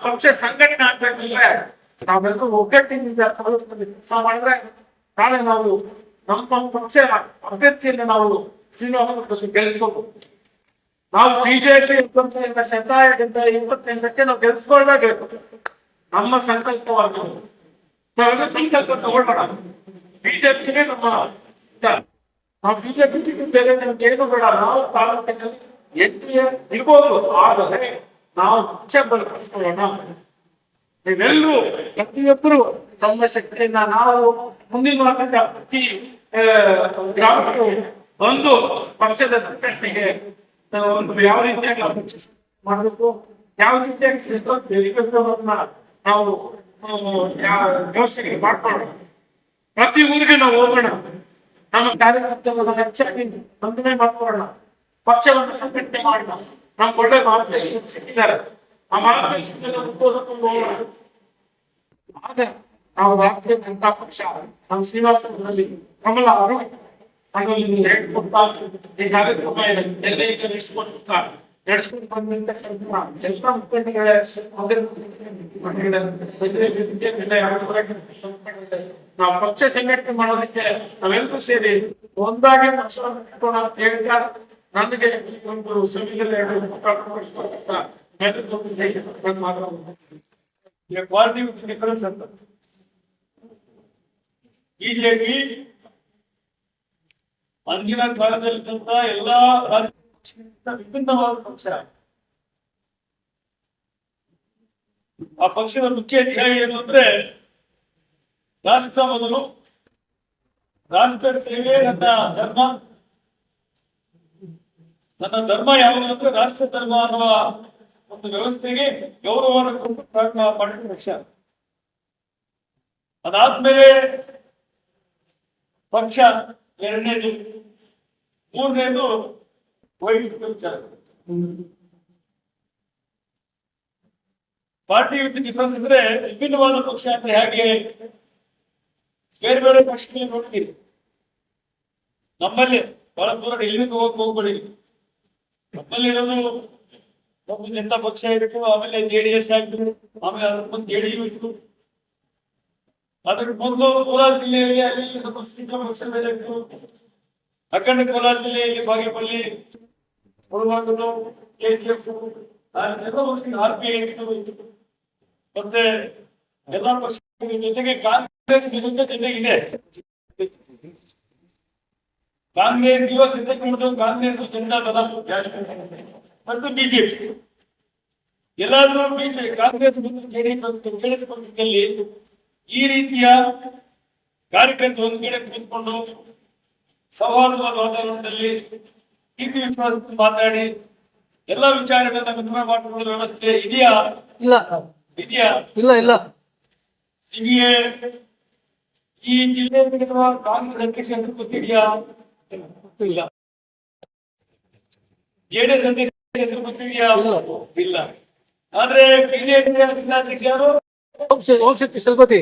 ಪಕ್ಷ ಸಂಘಟನೆ ಆಗ್ಬೇಕಂದ್ರೆ ನಾವೆಲ್ಲರೂ ಒಗ್ಗಟ್ಟಿನಿಂದ ಕೆಲಸ ಮಾಡಿದ್ರೆ ನಾಳೆ ನಾವು ನಮ್ಮ ಪಕ್ಷ ಅಭ್ಯರ್ಥಿಯನ್ನು ನಾವು ಶ್ರೀನಿವಾಸ ಗೆಲ್ಲಿಸ್ಕೋಬಹುದು. ನಾವು ಬಿಜೆಪಿ 28 ಶತಾಯದಿಂದ 28ಕ್ಕೆ ನಾವು ಗೆಲ್ಲಿಸ್ಕೊಳ್ಬೇಕು. ನಮ್ಮ ಸಂಕಲ್ಪವಾಗಿ ನಾವೆಲ್ಲ ಸಂಕಲ್ಪ ತಗೊಳ್ಳೋಣ. ಬಿಜೆಪಿಗೆ ನಾವು ಬಿಜೆಪಿ ಬೇರೆ ನಮ್ಗೆ ಏನು ಬೇಡ. ನಾವು ತಾಲೂಕಿನಲ್ಲಿ ಎನ್ಡಿಎ ಇರ್ಬೋದು, ಆದರೆ ನಾವು ಪಕ್ಷ ಬಲಪಡಿಸ್ಕೊಳ್ಳೋಣ. ನೀವೆಲ್ಲರೂ ಪ್ರತಿಯೊಬ್ಬರು ತಮ್ಮ ಶಕ್ತಿಯನ್ನ ನಾವು ಮುಂದಿನ ಪ್ರತಿ ಗ್ರಾಮಕ್ಕೂ ಒಂದು ಪಕ್ಷದ ಸಂಘಟನೆಗೆ ಒಂದು ಯಾವ ರೀತಿಯಾಗಿ ಮಾಡಬೇಕು, ಯಾವ ರೀತಿಯಾಗಿ ನಾವು ವ್ಯವಸ್ಥೆಗೆ ಮಾಡ್ಕೊಳ್ಳೋಣ. ಪ್ರತಿ ಊರಿಗೆ ನಾವು ಹೋಗೋಣ. ನಮ್ಮ ಕಾರ್ಯಕರ್ತರನ್ನು ಹೆಚ್ಚಾಗಿ ನೋಂದಣಿ ಮಾಡ್ಕೊಳ್ಳೋಣ. ಪಕ್ಷವನ್ನು ಸಂಘಟನೆ ಮಾಡೋಣ. ನಮ್ಮ ಒಳ್ಳೆ ಮಾರ್ಗದರ್ಶನ ಸಿಕ್ಕಿದ್ದಾರೆ. ಆ ಮಾರ್ಗದರ್ಶನದಲ್ಲಿ ಮುಂದುವರೆದುಕೊಂಡು ಹೋಗೋಣ. ಆಗ ನಾವು ರಾಷ್ಟ್ರೀಯ ಜನತಾ ಪಕ್ಷ ನಮ್ಮ ಶ್ರೀನಿವಾಸದಲ್ಲಿ ಕಮಲ ಅವರು ಅದರಲ್ಲಿ ಹೇಳ್ಕೊಡ್ತಾ ಈ ಕಾರ್ಯಕ್ರಮ ನಡೆಸ್ಕೊಂಡು ಬಂದಂತಕ್ಕಂಥ ಜನತಾ ಮುಖಂಡಗಳ ನಾವು ಪಕ್ಷ ಸಂಘಟನೆ ಮಾಡೋದಕ್ಕೆ ನಾವೆಲ್ಲರೂ ಸೇರಿ ಒಂದಾಗಿ ಪಕ್ಷವನ್ನು ಕಟ್ಟೋಣ ಅಂತ ಹೇಳಿದ ನನಗೆ ಒಂದು ಸಭೆಯಲ್ಲಿ ಡಿಫರೆನ್ಸ್ ಅಂತ ಬಿಜೆಪಿ ಅಂದಿನ ಕಾಲದಲ್ಲಿದ್ದಂತ ಎಲ್ಲಾ ವಿಭಿನ್ನವಾದ ಪಕ್ಷ. ಆ ಪಕ್ಷದ ಮುಖ್ಯ ಧ್ಯೇಯ ಏನು ಅಂದ್ರೆ ರಾಷ್ಟ್ರ ಮೊದಲು, ರಾಷ್ಟ್ರ ಸೇವೆ ನನ್ನ ಧರ್ಮ. ನನ್ನ ಧರ್ಮ ಯಾವುದು ಅಂದ್ರೆ ರಾಷ್ಟ್ರ ಧರ್ಮ ಅನ್ನುವ ಒಂದು ವ್ಯವಸ್ಥೆಗೆ ಗೌರವವನ್ನು ಕೊಟ್ಟು ಪ್ರಾರಂಭ ಮಾಡಿದ ಪಕ್ಷ. ಅದಾದ್ಮೇಲೆ ಪಕ್ಷ ಎರಡನೇದು, ಮೂರನೇದು ವೈಯಕ್ತಿಕ ವಿಚಾರ. ಪಾರ್ಟಿ ವಿತ್ ಡಿಫರೆನ್ಸ್ ಅಂದ್ರೆ ವಿಭಿನ್ನವಾದ ಪಕ್ಷ ಅಂದ್ರೆ ಹೇಗೆ ಬೇರೆ ಬೇರೆ ಪಕ್ಷಗಳಿಗೆ ನೋಡ್ತೀರಿ. ನಮ್ಮಲ್ಲಿ ಬಹಳ ದೂರ ಡೆಲ್ಲಿಗೆ ಹೋಗ್ಬೇಡಿ. ನಮ್ಮಲ್ಲಿ ಇರೋದು ಒಂದು ಜನತಾ ಪಕ್ಷ ಇರಬೇಕು, ಆಮೇಲೆ JDS ಆಗ್ತದೆ, ಆಮೇಲೆ ಅದ್ರ ಮುಂದೆ JDU ಇತ್ತು. ಅದ್ರ ಮೊದಲು ಕೋಲಾರ ಜಿಲ್ಲೆಯಲ್ಲಿ ಅಖಂಡ ಕೋಲಾರ ಜಿಲ್ಲೆಯಲ್ಲಿ ಬಾಗೇಪಲ್ಲಿ, ಮುಳುಬಾಗಿಲು, KGF, RPI ಇತ್ತು. ಮತ್ತೆ ಎಲ್ಲಾ ಪಕ್ಷಗಳ ಜೊತೆಗೆ ಕಾಂಗ್ರೆಸ್ ಜೊತೆಗಿದೆ. ಕಾಂಗ್ರೆಸ್ ಇವಾಗ ಸದ್ಯಕ್ಕೆ ನೋಡಿದ್ರೆ ಕಾಂಗ್ರೆಸ್ ಜನತಾ ದಳ ಮತ್ತು ಬಿಜೆಪಿ ಎಲ್ಲಾದ್ರೂ ಬಿಜೆಪಿ ಕಾಂಗ್ರೆಸ್ ಬೆಳೆಸಿಕೊಂಡಿದ್ದಲ್ಲಿ ಈ ರೀತಿಯ ಕಾರ್ಯಕರ್ತರು ಒಂದು ಕಡೆ ಕೂತ್ಕೊಂಡು ಸೌಹಾರ್ದವಾದ ವಾತಾವರಣದಲ್ಲಿ ಪ್ರೀತಿ ವಿಶ್ವಾಸ ಮಾತಾಡಿ ಎಲ್ಲಾ ವಿಚಾರಗಳನ್ನ ವಿನಿಮಯ ಮಾಡಿಕೊಳ್ಳುವ ವ್ಯವಸ್ಥೆ ಇದೆಯಾ? ಇಲ್ಲ. ಇದೆಯಾ? ಇಲ್ಲ ಇಲ್ಲ. ನಿಮಗೆ ಈ ಜಿಲ್ಲೆಯಲ್ಲಿರುವ ಕಾಂಗ್ರೆಸ್ ಅಧ್ಯಕ್ಷ ಹೆಸರು ಗೊತ್ತಿದೆಯಾ? ಗೊತ್ತಿಲ್ಲ. JDS ಅಧ್ಯಕ್ಷ ಹೆಸರು ಗೊತ್ತಿದೆಯಾ? ಇಲ್ಲ. ಆದ್ರೆ ಬಿಜೆಪಿ ಜಿಲ್ಲಾಧ್ಯಕ್ಷ ಯಾರು? ಓಂ ಶಕ್ತಿ ಸಲ್ಪತಿ.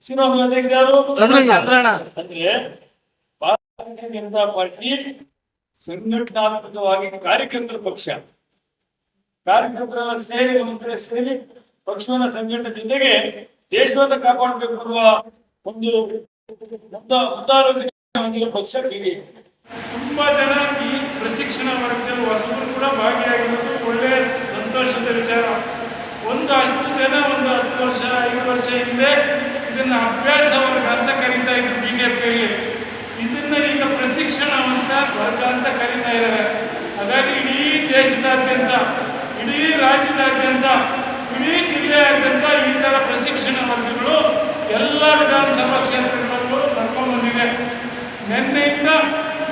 ಶ್ರೀನಿವಾಸ ಅಧ್ಯಕ್ಷ ಯಾರು? ಚಂದ್ರಣ್ಣ. ಅಂದ್ರೆ ಭಾರತೀಯ ಜನತಾ ಪಾರ್ಟಿ ಸಂಘಟನಾತ್ಮಕವಾಗಿ ಕಾರ್ಯಕರ್ತರ ಪಕ್ಷ. ಕಾರ್ಯಕರ್ತರೆಲ್ಲ ಸೇರಿ ಒಂದ್ ಕಡೆ ಸೇರಿ ಪಕ್ಷವನ್ನ ಸಂಘಟನೆ ಜೊತೆಗೆ ದೇಶವನ್ನ ಕಾಪಾಡಬೇಕು ಅನ್ನುವ ಒಂದು ಮುಂದಾಲೋಚನೆ ಹೊಂದಿರುವ ಪಕ್ಷ ಬಿಜೆಪಿ. ತುಂಬಾ ಜನ ಈ ಪ್ರಶಿಕ್ಷಣ ವರ್ಗದಲ್ಲಿ ಹೊಸಬರು ಕೂಡ ಭಾಗಿಯಾಗಿರೋದು ಒಳ್ಳೆಯ ಸಂತೋಷದ ವಿಚಾರ. ಒಂದು ಅಷ್ಟು ಜನ ಒಂದು 10 ವರ್ಷ 5 ವರ್ಷ ಹಿಂದೆ ಇದನ್ನ ಅಭ್ಯಾಸ ವರ್ಗ ಅಂತ ಕರೀತಾ ಇದ್ರು ಬಿಜೆಪಿಯಲ್ಲಿ. ಇದನ್ನ ಈಗ ಪ್ರಶಿಕ್ಷಣವಂತ ವರ್ಗ ಅಂತ ಕರೀತಾ ಇದ್ದಾರೆ. ಹಾಗಾಗಿ ಇಡೀ ದೇಶದಾದ್ಯಂತ, ಇಡೀ ರಾಜ್ಯದಾದ್ಯಂತ, ಇಡೀ ಜಿಲ್ಲೆಯಾದ್ಯಂತ ಈ ತರ ಪ್ರಶಿಕ್ಷಣ ವರ್ಗಗಳು ಎಲ್ಲ ವಿಧಾನಸಭಾ ಕ್ಷೇತ್ರಗಳಲ್ಲೂ ನಡ್ಕೊಂಡು ಬಂದಿದೆ. ನಿನ್ನೆಯಿಂದ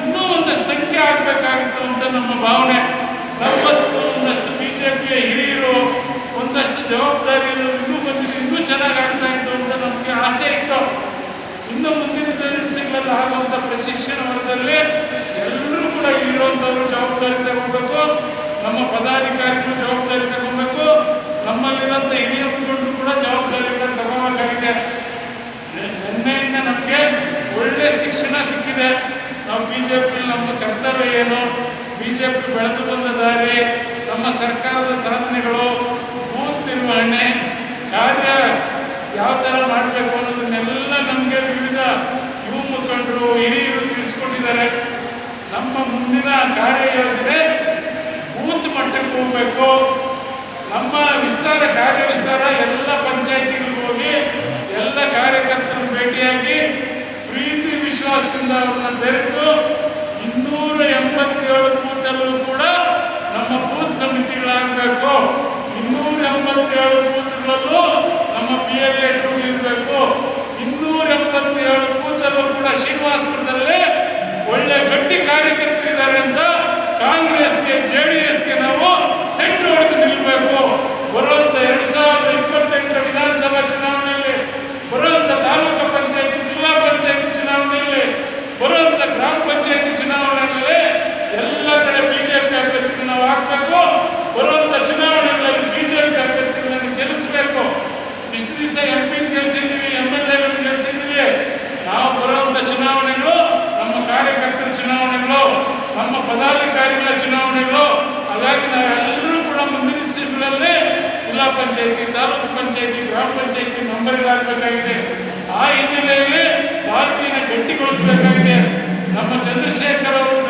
ಇನ್ನೂ ಒಂದು ಸಂಖ್ಯೆ ಆಗಬೇಕಾಗಿತ್ತು ಅಂತ ನಮ್ಮ ಭಾವನೆ. ನಮ್ಮತ್ತು ಒಂದಷ್ಟು ಬಿಜೆಪಿಯ ಹಿರಿಯರು, ಒಂದಷ್ಟು ಜವಾಬ್ದಾರಿಗಳು ಇನ್ನೂ ಬಂದಿದ್ದು ಇನ್ನೂ ಚೆನ್ನಾಗಿ ಆಗ್ತಾ ಇತ್ತು ಅಂತ ನಮಗೆ ಆಸೆ ಇತ್ತು. ಇನ್ನು ಮುಂದಿನ ದಿವಸಗಳಲ್ಲಿ ಆಗುವಂಥ ಪ್ರಶಿಕ್ಷಣ ವರ್ಗದಲ್ಲಿ ಎಲ್ಲರೂ ಕೂಡ ಇಲ್ಲಿರುವಂಥವರು ಜವಾಬ್ದಾರಿ ತಗೊಳ್ಬೇಕು. ನಮ್ಮ ಪದಾಧಿಕಾರಿಗಳು ಜವಾಬ್ದಾರಿ ತಗೊಳ್ಬೇಕು. ನಮ್ಮಲ್ಲಿರುವಂಥ ಹಿರಿಯ ಮುಖಂಡರು ಕೂಡ ಜವಾಬ್ದಾರಿಗಳನ್ನು ತಗೋಬೇಕಾಗಿದೆ. ನಿನ್ನೆಯಿಂದ ನಮಗೆ ಒಳ್ಳೆ ಶಿಕ್ಷಣ ಸಿಕ್ಕಿದೆ. ನಾವು ಬಿಜೆಪಿ ನಮ್ಮ ಕರ್ತವ್ಯ ಏನು, ಬಿಜೆಪಿ ಬೆಳೆದು ಬಂದ ದಾರಿ, ನಮ್ಮ ಸರ್ಕಾರದ ಸಾಧನೆಗಳು, ಹಿರಿಯರು ತಿಳಿಸ್ಕೊಂಡಿದ್ದಾರೆ. ನಮ್ಮ ಮುಂದಿನ ಕಾರ್ಯಯೋಜನೆ ಬೂತ್ ಮಟ್ಟಕ್ಕೆ ಹೋಗಬೇಕು. ನಮ್ಮ ಕಾರ್ಯ ವಿಸ್ತಾರ ಎಲ್ಲ ಪಂಚಾಯಿತಿಗಳಿಗೆ ಹೋಗಿ ಎಲ್ಲ ಕಾರ್ಯಕರ್ತರನ್ನು ಭೇಟಿಯಾಗಿ ಪ್ರೀತಿ ವಿಶ್ವಾಸದಿಂದ ಅವ್ರನ್ನ ಬೆರೆತು 287 ಬೂತಲ್ಲೂ ಕೂಡ ನಮ್ಮ ಬೂತ್ ಸಮಿತಿಗಳಾಗಬೇಕು. 287 ಬೂತ್ಗಳಲ್ಲೂ ನಮ್ಮ PLA ಇರಬೇಕು. 287 ಬೂತಲ್ಲೂ ಕೂಡ ಶ್ರೀನಿವಾಸಪುರದಲ್ಲೇ ಒಳ್ಳೆ ಗಟ್ಟಿ ಕಾರ್ಯಕರ್ತರಿದ್ದಾರೆ ಅಂತ ಕಾಂಗ್ರೆಸ್ಗೆ JDSಗೆ ನಾವು ಸೆಂಟು ಹೊಡೆದು ನಿಲ್ಲಬೇಕು. ಬರುವಂತ 2028 ವಿಧಾನಸಭಾ ಚುನಾವಣೆಯಲ್ಲಿ, ಬರುವಂತ ತಾಲೂಕು ಪಂಚಾಯತಿ, ಜಿಲ್ಲಾ ಪಂಚಾಯತಿ ಚುನಾವಣೆಯಲ್ಲಿ, ಬರುವಂತ ಗ್ರಾಮ ಪಂಚಾಯತಿ ಚುನಾವಣೆಯಲ್ಲಿ ಎಲ್ಲ ಕಡೆ ಬಿಜೆಪಿ ಅಭ್ಯರ್ಥಿಗಳನ್ನ ನಾವು ಹಾಕಬೇಕು. ಬರುವಂತ ಚುನಾವಣೆಗಳಲ್ಲಿ ಬಿಜೆಪಿ ಅಭ್ಯರ್ಥಿಗಳನ್ನು ಗೆಲ್ಲಿಸಬೇಕು. ಇಷ್ಟು ದಿವಸ MP ಗೆಲ್ಲಿಸಿದ್ದೀವಿ, MLA ಗೆಲ್ಲಿಸಿದ್ದೀವಿ. ನಾವು ಬರುವಂತ ಚುನಾವಣೆಗಳು ನಮ್ಮ ಕಾರ್ಯಕರ್ತರ ಚುನಾವಣೆಗಳು, ನಮ್ಮ ಪದಾಧಿಕಾರಿಗಳ ಚುನಾವಣೆಗಳು. ಹಾಗಾಗಿ ನಾವೆಲ್ಲರೂ ಕೂಡ ಮುಂದಿನ ದಿವಸಗಳಲ್ಲಿ ಜಿಲ್ಲಾ ಪಂಚಾಯತಿ, ತಾಲೂಕು ಪಂಚಾಯತಿ, ಗ್ರಾಮ ಪಂಚಾಯತಿ ಮೆಂಬರ್ಗಳಾಗಬೇಕಾಗಿದೆ. ಆ ಹಿನ್ನೆಲೆಯಲ್ಲಿ ಪಾರ್ಟಿನ ಗಟ್ಟಿಗೊಳಿಸಬೇಕಾಗಿದೆ. ನಮ್ಮ ಚಂದ್ರಶೇಖರ್ ಅವರು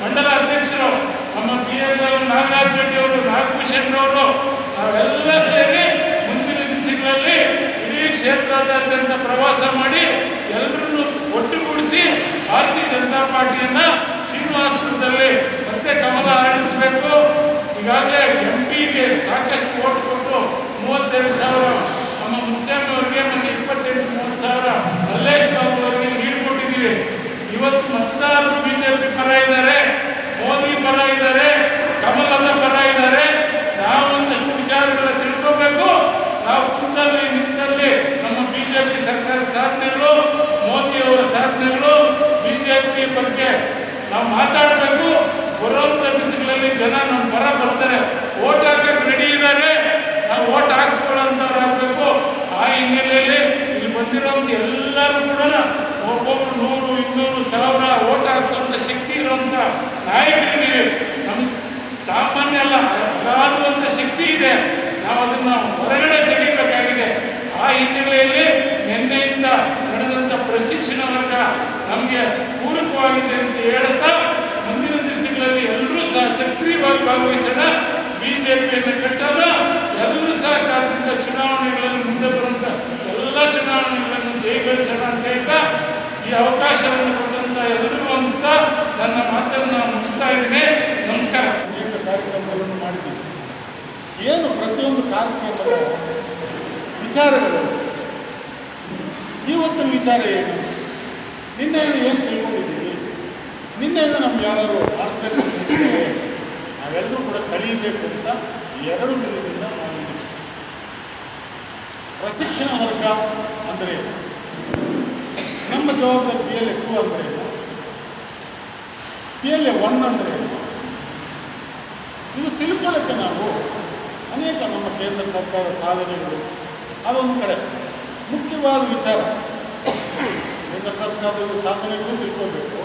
ಮಂಡಲ ಅಧ್ಯಕ್ಷರು, ನಮ್ಮ PL ನಾಗರಾಜ್ ರೆಡ್ಡಿ ಅವರು, ನಾಗಭೂಷಣ್ ಅವರು, ನಾವೆಲ್ಲ ಸೇರಿ ಮುಂದಿನ ದಿವಸಗಳಲ್ಲಿ ಇಡೀ ಕ್ಷೇತ್ರಾದ್ಯಂತ ಪ್ರವಾಸ ಮಾಡಿ ಎಲ್ಲರನ್ನು ಒಟ್ಟುಗೂಡಿಸಿ ಭಾರತೀಯ ಜನತಾ ಪಾರ್ಟಿಯನ್ನ ಶ್ರೀನಿವಾಸಪುರದಲ್ಲಿ ಮತ್ತೆ ಕಮಲ ಅರಳಿಸಬೇಕು. ಈಗಾಗಲೇ MP ಗೆ ಸಾಕಷ್ಟು ಓಟ್ ಕೊಟ್ಟು 32,000, ನಮ್ಮ ಮುನ್ಸ್ವಾಮಿ ಅವರಿಗೆ ಮೊನ್ನೆ 28-30,000, ಮಲ್ಲೇಶ್ ಬಾಬು ಅವರಿಗೆ ಲೀಡ್ ಕೊಟ್ಟಿದ್ದೀವಿ. ಇವತ್ತು ಮತದಾರರು ಬಿಜೆಪಿ ಪರ ಇದ್ದಾರೆ, ಮೋದಿ ಪರ ಇದ್ದಾರೆ, ಕಮಲದ ಪರ ಇದ್ದಾರೆ. ನಾವು ಒಂದಷ್ಟು ವಿಚಾರಗಳನ್ನ ತಿಳ್ಕೋಬೇಕು. ನಾವು ಕೂತಲ್ಲಿ ನಿಂತಲ್ಲಿ ನಮ್ಮ ಬಿಜೆಪಿ ಸರ್ಕಾರ ಸಾಧನೆಗಳು, ಮೋದಿಯವರ ಸಾಧನೆಗಳು, ಬಿಜೆಪಿ ಬಗ್ಗೆ ನಾವು ಮಾತಾಡಬೇಕು. ಬರುವಂತ ದಿವಸಗಳಲ್ಲಿ ಜನ ನಮ್ಮ ಪರ ಬರ್ತಾರೆ, ಓಟ್ ಹಾಕಕ್ಕೆ ರೆಡಿ ಇದ್ದಾರೆ. ನಾವು ಓಟ್ ಹಾಕ್ಸ್ಕೊಳ್ಳೋಂಥವ್ರು ಆಗಬೇಕು. ಆ ಹಿನ್ನೆಲೆಯಲ್ಲಿ ಇಲ್ಲಿ ಬಂದಿರೋಂಥ ಎಲ್ಲರೂ ಕೂಡ ಒಬ್ಬೊಬ್ರು 100, 200, 1000 ಓಟ್ ಹಾಕ್ಸೋಂಥ ಶಕ್ತಿ ಇರುವಂಥ ನಾಯಕರಿದ್ದೀವಿ. ನಮ್ಮ ಸಾಮಾನ್ಯ ಅಲ್ಲ, ಅಗಾಧವಂಥ ಶಕ್ತಿ ಇದೆ. ನಾವು ಅದನ್ನು ಹೊರಗಡೆ ತೆಗಿಬೇಕಾಗಿದೆ. ಆ ಹಿನ್ನೆಲೆಯಲ್ಲಿ ನಿನ್ನೆಯಿಂದ ನಡೆದಂಥ ಪ್ರಶಿಕ್ಷಣ ವರ್ಗ ನಮಗೆ ಪೂರಕವಾಗಿದೆ ಅಂತ ಹೇಳುತ್ತಾ, ಮುಂದಿನ ದಿವಸಗಳಲ್ಲಿ ಎಲ್ಲರೂ ಸಹ ಸಕ್ರಿಯವಾಗಿ ಭಾಗವಹಿಸೋಣ. ಬಿಜೆಪಿಯನ್ನು ಕಟ್ಟೋಣ. ಎಲ್ಲರೂ ಸಹಕಾರದಿಂದ ಚುನಾವಣೆಗಳಲ್ಲಿ ಮುಂದೆ ಬರುವಂಥ ಎಲ್ಲ ಚುನಾವಣೆಗಳನ್ನು ಜಯಗಳಿಸೋಣ ಅಂತ ಹೇಳ್ತಾ, ಈ ಅವಕಾಶವನ್ನು ಕೊಟ್ಟಂತ ಎಲ್ಲರಿಗೂ ಅನಿಸ್ತಾ ನನ್ನ ಮಾತನ್ನು ಮುಗಿಸ್ತಾ ಇದ್ದೀನಿ. ನಮಸ್ಕಾರ. ಅನೇಕ ಕಾರ್ಯಕ್ರಮಗಳನ್ನು ಮಾಡಿದ್ದೀವಿ. ಏನು ಪ್ರತಿಯೊಂದು ಕಾರ್ಯಕ್ರಮದ ವಿಚಾರಗಳು, ಇವತ್ತಿನ ವಿಚಾರ ಏನು, ನಿನ್ನೆಯಿಂದ ಏನು ತಿಳ್ಕೊಂಡಿದ್ದೀವಿ, ನಿನ್ನೆಯಿಂದ ನಮ್ಗೆ ಯಾರು ಮಾರ್ಗದರ್ಶನ ನೀಡಿದ್ದಾರೆ, ನಾವೆಲ್ಲರೂ ಕೂಡ ಕಲಿಯಬೇಕು ಅಂತ 2 ದಿನದಿಂದ ಮಾಡಿದ್ದೀವಿ. ಪ್ರಶಿಕ್ಷಣ ವರ್ಗ ಅಂದರೆ ನಮ್ಮ ಜವಾಬ್ದಾರಿ PLA 2 ಅಂದರೆ PLA 1 ಅಂದರೆ ಇದು ತಿಳ್ಕೊಳ್ಳೋಕ್ಕೆ ನಾವು ಅನೇಕ ನಮ್ಮ ಕೇಂದ್ರ ಸರ್ಕಾರ ಸಾಧನೆಗಳು ಅದೊಂದು ಕಡೆ ಮುಖ್ಯವಾದ ವಿಚಾರ. ಕೇಂದ್ರ ಸರ್ಕಾರದ ಸಾಧನೆಗಳು ತಿಳ್ಕೊಬೇಕು,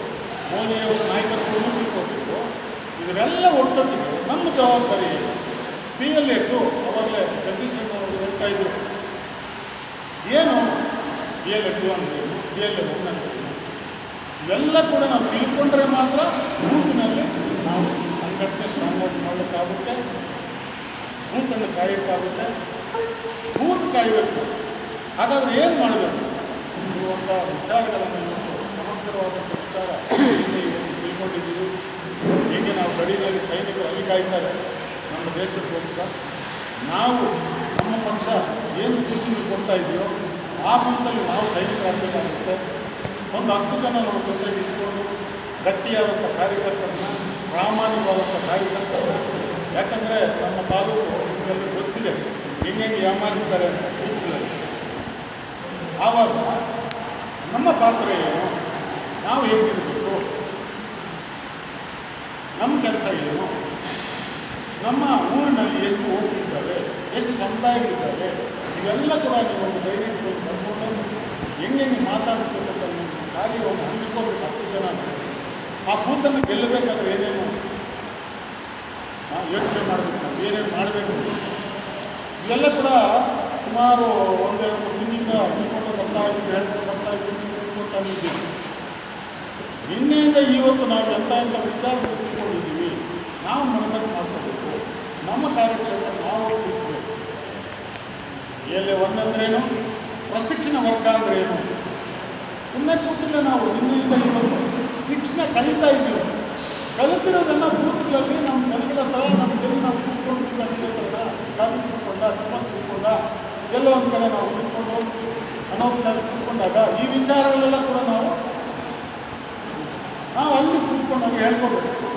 ಮೋದಿಯವರ ನಾಯಕತ್ವವನ್ನು ತಿಳ್ಕೊಬೇಕು. ಇದನ್ನೆಲ್ಲ ಒಟ್ಟೊಟ್ಟಿಗೆ ನಮ್ಮ ಜವಾಬ್ದಾರಿ PLA 2 ಅವಾಗಲೇ ಜಗದೀಶ್ ಅವರು ಹೇಳ್ತಾ ಇದ್ರು, ಏನು PLA 2 ಅಂದರೆ PLA 1 ಅಂದರೆ ಇವೆಲ್ಲ ಕೂಡ ನಾವು ತಿಳ್ಕೊಂಡ್ರೆ ಮಾತ್ರ ಬೂತ್ನಲ್ಲಿ ನಾವು ಸಂಘಟನೆ ಸ್ಟ್ರಾಂಗ್ ಮಾಡಲಿಕ್ಕಾಗುತ್ತೆ, ಬೂತನ್ನು ಕಾಯೋಕ್ಕಾಗುತ್ತೆ. ಬೂತ್ ಕಾಯಬೇಕು. ಹಾಗಾದರೆ ಏನು ಮಾಡಬೇಕು ಇರುವಂಥ ವಿಚಾರಗಳನ್ನು ಸಮಗ್ರವಾದಂಥ ವಿಚಾರ ತಿಳ್ಕೊಂಡಿದ್ದೀವಿ. ಹೀಗೆ ನಾವು ಗಡಿಯಲ್ಲಿ ಸೈನಿಕರು ಅಲ್ಲಿ ಕಾಯ್ತಾರೆ ನಮ್ಮ ದೇಶಕ್ಕೋಸ್ಕರ. ನಾವು ನಮ್ಮ ಪಕ್ಷ ಏನು ಸೂಚನೆ ಕೊಡ್ತಾ ಇದೆಯೋ ಆ ಬೂತಲ್ಲಿ ನಾವು ಸೈನಿಕರಾಗಬೇಕಾಗುತ್ತೆ. ಒಂದು 10 ಜನ ನಮ್ಮ ಜೊತೆಗೆ ಇಟ್ಕೊಂಡು ಗಟ್ಟಿಯಾದಂಥ ಕಾರ್ಯಕರ್ತರನ್ನ, ಪ್ರಾಮಾಣಿಕವಾದಂಥ ಕಾರ್ಯಕರ್ತರನ್ನ, ಯಾಕಂದರೆ ನಮ್ಮ ತಾಲೂಕು ನಿಮಗೆಲ್ಲ ಗೊತ್ತಿದೆ ಹೆಂಗೆ ಯಾಮಾರಿಸ್ತಾರೆ ಅಂತ ಬೂತ್ಗಳಲ್ಲಿ. ಆವಾಗ ನಮ್ಮ ಪಾತ್ರ ಏನು, ನಾವು ಹೇಗಿರಬೇಕು, ನಮ್ಮ ಕೆಲಸ ಏನು, ನಮ್ಮ ಊರಿನಲ್ಲಿ ಎಷ್ಟು ಹೋಗ್ತಿದ್ದಾವೆ, ಎಷ್ಟು ಸಮುದಾಯಗಳಿದ್ದಾವೆ, ಇವೆಲ್ಲ ಕೂಡ ನೀವು ಒಂದು ಧೈರ್ಯ ಬರ್ಕೊಂಡು ಹೆಂಗೆ ಮಾತಾಡಿಸ್ಬೇಕಂತ ನೀವು ಕಾರ್ಯವನ್ನು ಹಂಚ್ಕೋಬೇಕು. 10 ಜನ ಆ ಬೂತನ್ನು ಗೆಲ್ಲಬೇಕಾದ್ರೆ ಏನೇನು ಯೋಚನೆ ಮಾಡಬೇಕು, ನಾವು ಏನೇನು ಮಾಡಬೇಕು, ಇವೆಲ್ಲ ಕೂಡ ಸುಮಾರು 1-2 ತಿಂಗಳಿಂದ ತಿಳ್ಕೊಂಡು ಬರ್ತಾ ಇದ್ದೀವಿ, ಹೇಳ್ಕೊಂಡು ಬರ್ತಾ ಇದ್ದೀವಿ, ತಿಳ್ಕೊತಾ ಇದ್ದೀವಿ. ನಿನ್ನೆಯಿಂದ ಇವತ್ತು ನಾವು ಎಂಥ ವಿಚಾರ ತಿಳ್ಕೊಂಡಿದ್ದೀವಿ, ನಾವು ಮನದಟ್ಟು ಮಾಡ್ಕೋಬೇಕು. ನಮ್ಮ ಕಾರ್ಯಕ್ಷೇತ್ರ ನಾವು ತಿಳಿಸಬೇಕು. ಎಲ್ಲಿ ಒಂದಂದ್ರೇನು, ಪ್ರಶಿಕ್ಷಣ ವರ್ಗ ಅಂದ್ರೇನು. ಸುಮ್ಮನೆ ಕೂತಿಲ್ಲ, ನಾವು ನಿನ್ನೆಯಿಂದ ಇವತ್ತು ಶಿಕ್ಷಣ ಕಲಿತಾ ಇದ್ದೀವಿ. ಕಲಿತಿರೋದನ್ನು ಬೂತ್ಗಳಲ್ಲಿ ನಮ್ಮ ಜನಗಳ ಹತ್ರ ನಮಗೆಲ್ಲಿ ನಾವು ಕೂತ್ಕೊಂಡು ಅದೇ ಥರ ಕಾಫಿ ಕೂತ್ಕೊಂಡ, ಟಿಫನ್ ಕೂತ್ಕೊಂಡ, ಎಲ್ಲೋ ಒಂದು ಕಡೆ ನಾವು ಕೂತ್ಕೊಂಡು ಅನೌಪಚಾರ ಕೂತ್ಕೊಂಡಾಗ ಈ ವಿಚಾರಗಳೆಲ್ಲ ಕೂಡ ನಾವು ಅಲ್ಲಿ ಕೂತ್ಕೊಂಡಾಗ ಹೇಳ್ಕೋಬೇಕು.